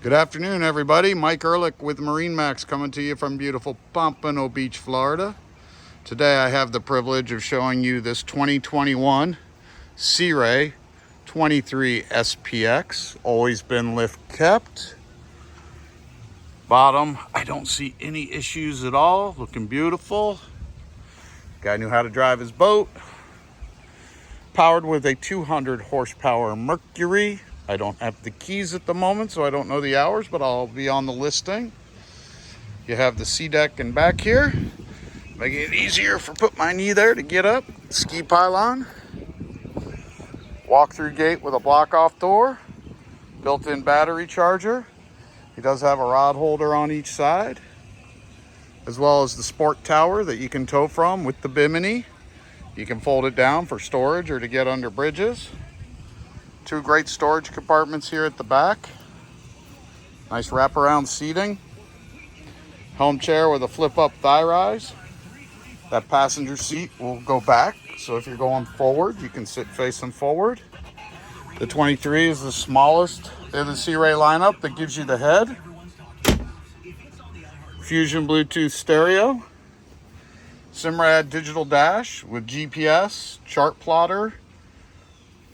Good afternoon, everybody. Mike Ehrlich with MarineMax coming to you from beautiful Pompano Beach, Florida. Today I have the privilege of showing you this 2021 Sea Ray 23 SPX. Always been lift kept. Bottom, I don't see any issues at all. Looking beautiful. Guy knew how to drive his boat. Powered with a 200 horsepower Mercury. I don't have the keys at the moment, so I don't know the hours, but I'll be on the listing. You have the sea deck and back here, making it easier for put my knee there to get up. Ski pylon, walk-through gate with a block-off door, built-in battery charger. He does have a rod holder on each side, as well as the sport tower that you can tow from with the bimini. You can fold it down for storage or to get under bridges. Two great storage compartments here at the back. Nice wraparound seating. Helm chair with a flip-up thigh rise. That passenger seat will go back, so if you're going forward, you can sit facing forward. The 23 is the smallest in the Sea Ray lineup that gives you the head. Fusion Bluetooth stereo. Simrad digital dash with GPS, chart plotter,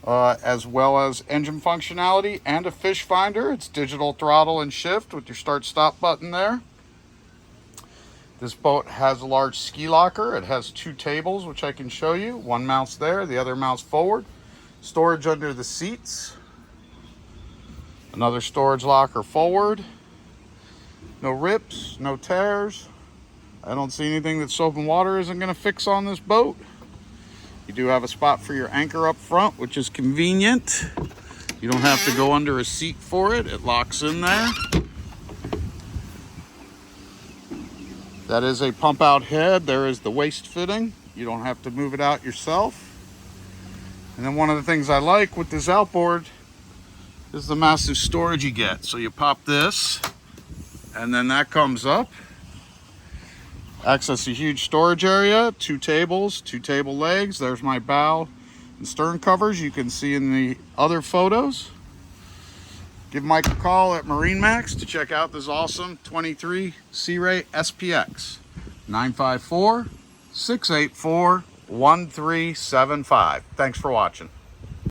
as well as engine functionality and a fish finder. It's digital throttle and shift with your start-stop button there. This boat has a large ski locker. It has two tables, which I can show you. One mounts there, the other mounts forward. Storage under the seats. Another storage locker forward. No rips, no tears. I don't see anything that soap and water isn't going to fix on this boat. You do have a spot for your anchor up front, which is convenient. You don't have to go under a seat for it. It locks in there. That is a pump out head. There is the waist fitting. You don't have to move it out yourself. And then one of the things I like with this outboard is the massive storage you get. So you pop this, and then that comes up. Access a huge storage area, two tables, two table legs. There's my bow and stern covers you can see in the other photos. Give Mike a call at MarineMax to check out this awesome 23 Sea Ray SPX. 954-684-1375. Thanks for watching.